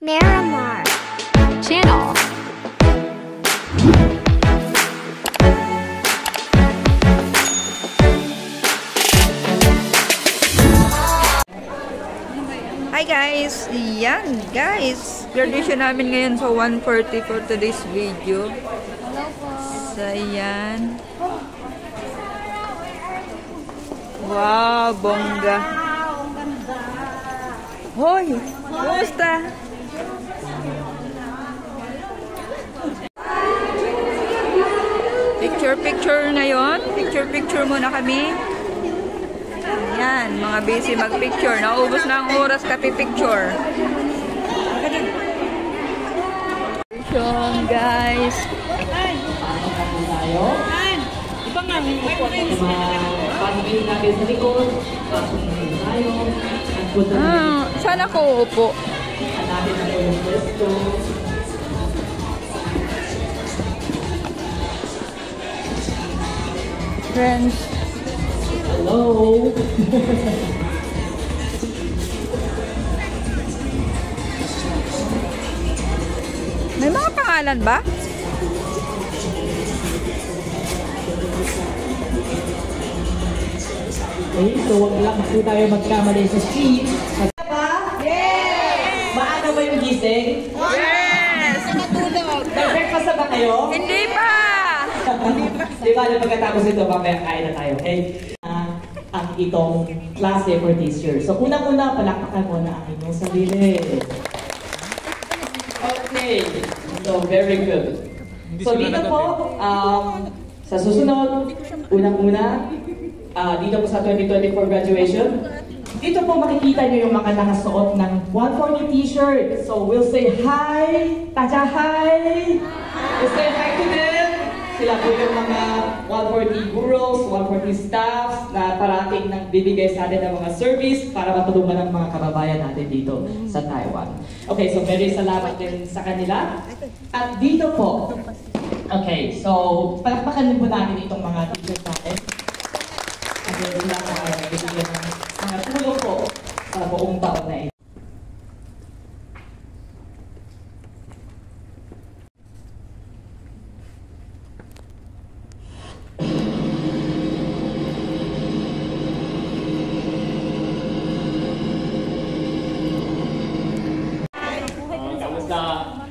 Miramar Channel. Hi guys! Yan guys! Graduation namin ngayon sa 1:40 for today's video. Hello po. So yan. Wow! Bongga! Hoy! Kumusta? Picture na yon. Picture muna kami. Ayan, mga busy mag-picture. Naubos na ang oras kapipicture. Picture, guys. Iba nga, pag-ibig natin sa likod, pag-ibig tayo, saan ako upo? hanapin na po yung pwesto. Friends. Hello! May mga pangalan ba? Okay, so wag lang po tayo magkamali sa sheet. Ba? Yes! Maano ba yung gising? Yes! Nag-breakfast na ba kayo? Hindi pa! Di ba, pagkatapos ito, mamaya kain na tayo, okay? Ang itong klase for this year. So, unang-una, palakpakan mo na ang inyong sarili. Okay. So, very good. So, dito po, sa susunod, unang-una, dito po sa 2024 graduation, dito po makikita nyo yung mga nakasuot ng 140 t-shirt. So, we'll say hi! Taja, hi! We'll say hi to them! Sila po yung mga 140 gurus, 140 staffs na parating nang bibigay sa atin ng mga service para matulungan ang mga kababayan natin dito sa Taiwan. Okay, so very salamat din sa kanila. At dito po, okay, so palakpakan din po natin itong mga teachers natin. At sila po ay nagbibigyan ng mga tulong po sa buong taon na ito.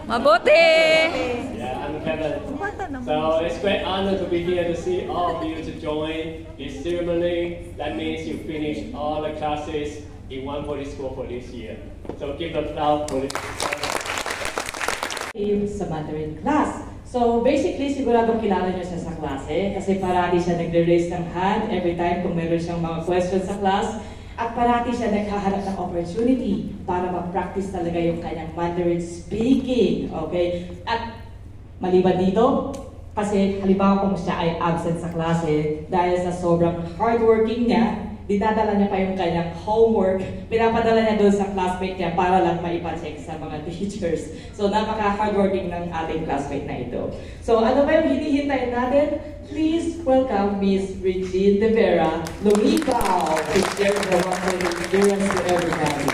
Mabuti! Yeah, I'm Kevin. So it's a great honor to be here to see all of you to join this ceremony. That means you finished all the classes in 140 school for this year. So give a applause for this. Sa Mandarin class. So basically, siguradong kilala niyo siya sa klase kasi parati siya nagre-raise ng hand every time kung meron siyang mga questions sa class. At parati siya naghahanap ng opportunity para mag-practice talaga yung kanyang Mandarin speaking. Okay? At maliban dito, kasi halimbawa kung siya ay absent sa klase dahil sa sobrang hardworking niya, dinadala niya pa yung kanyang homework, pinapadala niya doon sa classmate niya para lang maipacheck sa mga teachers. So napaka-hardworking ng ating classmate na ito. So ano ba yung hinihintay natin? Please welcome Miss Regine De Vera Lumikaw to share the wonderful experience to everybody.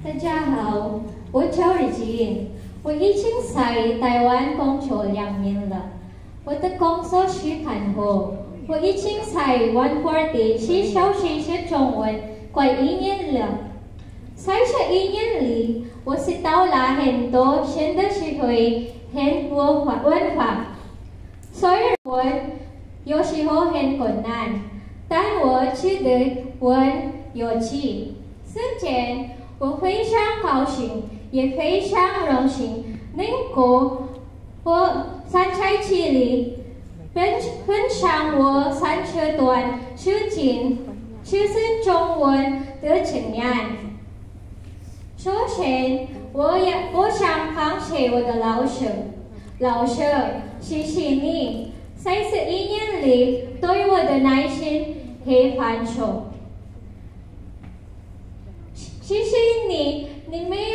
大家好，我叫 Regine， 我已经在台湾工作2年了。我的工作是看护，我已经在140是小学学中文快1年了。在这1年里，我学到了很多新的词汇和文法。虽然我有时候很困难，但我觉得我很有趣。之前我非常高兴，也非常荣幸能够我在这里分享我3这段时间学习中文的经验。首先，我想感谢我的老师，谢谢你，在这1年里对我的耐心和帮助。谢谢你，你没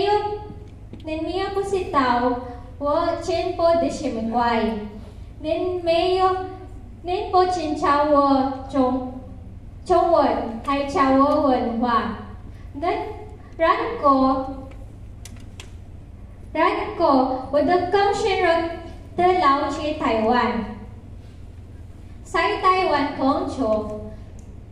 有不知道我进步的什么快，你不经常我中文还教我文化。然后我的更深入的了解台湾。在台湾工作，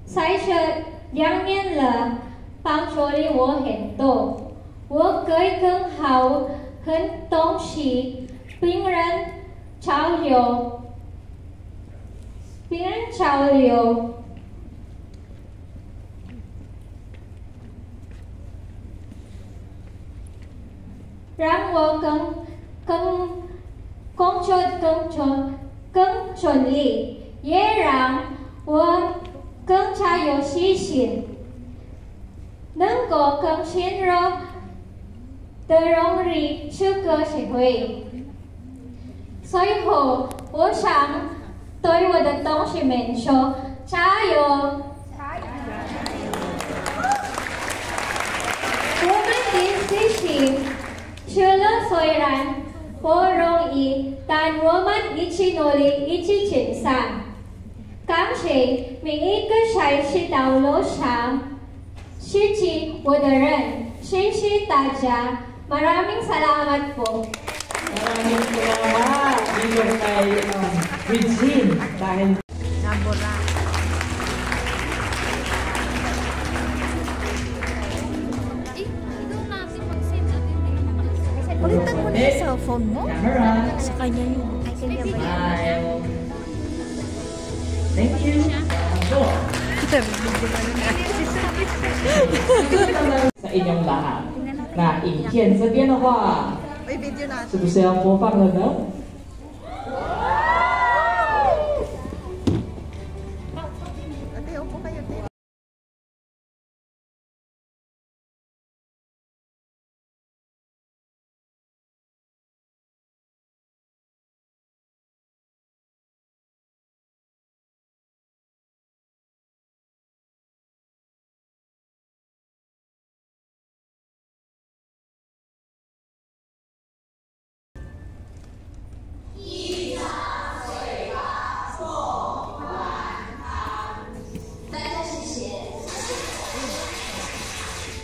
在这2年了，帮助了我很多。我可以更好很东西，别人交流。让我工作更顺利，也让我更加有信心，能够更深入的融入这个社会。最后，我想对我的同学们说：加油！我们的事情学了虽然不容易，但我们一起努力，一起前进。感谢每一个在这道路上支持我的人，谢谢大家。Maraming salamat po. Maraming salamat dito kay Regine dahil Nabura. Palitan mo na yung cellphone mo. Camera. Sa kanya yun. Ay, kanya ba yun? Smile. Thank you. Sa inyong lahat na 影片这边的话，是不是要播放了呢？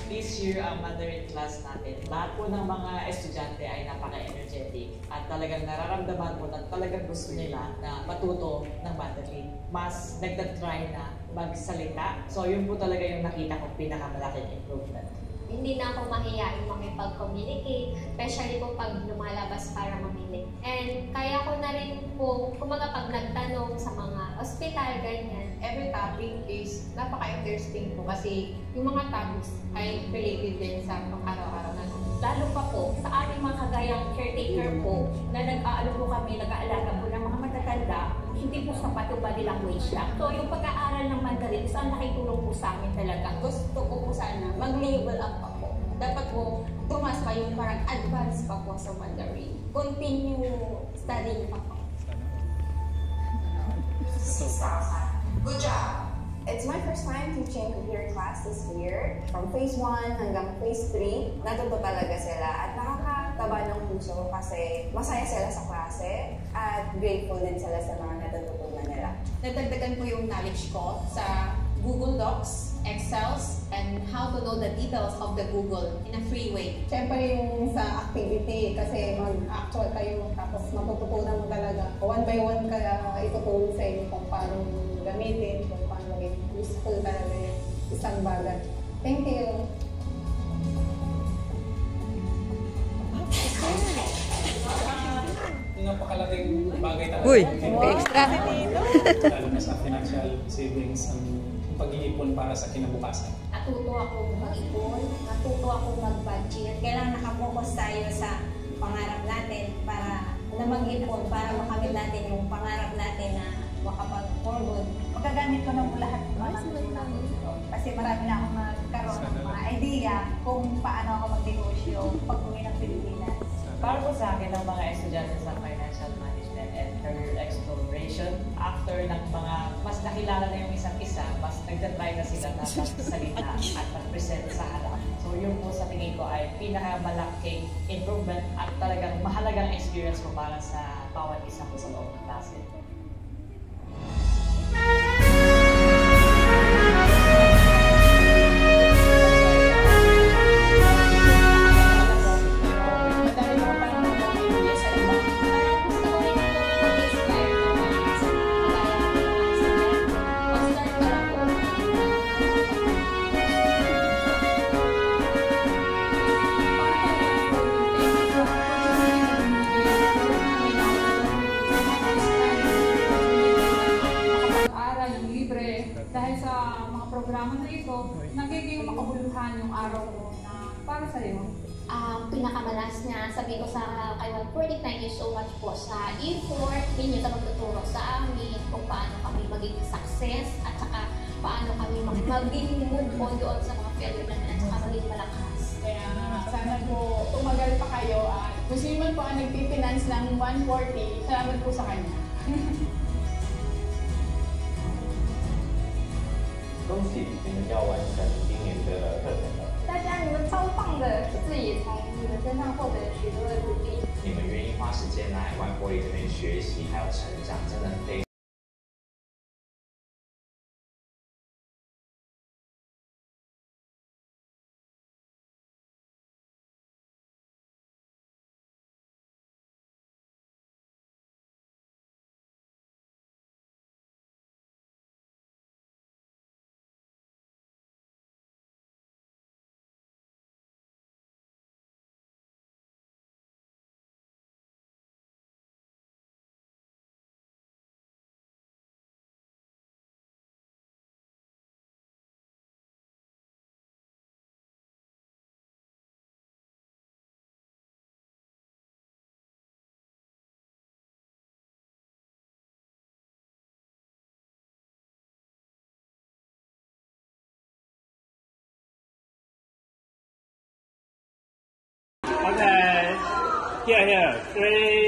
This year, ang Mandarin class natin, lahat po ng mga estudyante ay napaka-energetic at talagang nararamdaman po na talagang gusto nila na matuto ng Mandarin. Mas nagtatry na magsalita. So yun po talaga yung nakita kong pinakamalaking improvement. Hindi na ako mahiyain makipag-communicate, especially po pag lumalabas para mamili. And kaya ko na rin po, kumaga pag nagtanong sa mga ospital, ganyan. Every topic is napaka-interesting po kasi yung mga topics ay related din sa pang-araw-araw natin. Lalo pa po sa aming mga kagayang caretaker po na nag-aalo po kami, nag-aalaga po ng mga matatanda, hindi po sapat yung body language lang. So yung pag-aaral ng Mandarin is ang nakitulong po sa amin talaga. Gusto ko po sana mag-level up pa po. Dapat po tumas pa yung parang advance pa po sa Mandarin. Continue studying pa po. 6,000. Good job! It's my first time teaching computer class this year. From phase 1 hanggang phase 3, natuto talaga sila at nakakataba ng puso kasi masaya sila sa klase at grateful din sila sa mga natututunan nila. Nadagdagan po yung knowledge ko sa Google Docs, Excels, and how to know the details of the Google in a free way. Siyempre yung sa activity kasi mag-actual kayo tapos matututunan mo talaga. One by one ka itutulong sa inyo kung paano gamitin, kung paano maging useful talaga yung isang bagay. Thank you! Napakalaking bagay talaga. Uy, extra. Lalo na sa financial savings, ang pag-iipon para sa kinabukasan. Natuto akong mag-ipon, natuto akong mag-budget. Kailangan nakapokus tayo sa pangarap natin para na mag-ipon, para makamit natin yung pangarap natin na makapag-forward. Magagamit ko na po lahat ng mga natutunan ko. Kasi marami na akong magkaroon ng mga idea kung paano ako mag-negosyo pag-uwi ng Pilipinas. Para po sa akin, ang mga estudyante sa Financial Management and Career Exploration, after ng mga mas nakilala na yung isa't isa, mas nagtatry na sila na magsalita at mag-present sa harap. So yun po sa tingin ko ay pinakamalaking improvement at talagang mahalagang experience ko para sa bawat isa po sa loob ng klase. nagiging makabuluhan yung araw mo na para sa'yo? Pinakamalas niya, sabi ko sa kay 140, thank you so much po sa effort ninyo na magtuturo sa amin kung paano kami maging success at saka paano kami maging move on doon sa mga failure namin at saka maging malakas. Kaya sana po tumagal pa kayo at kung sino man po ang nagpipinance ng 140, salamat po sa kanya. 恭喜你们要完成今年的课程了。大家你们超棒的，自己也从你们身上获得了许多的鼓励。你们愿意花时间来140这边学习还有成长，真的非常。Okay, here, 3,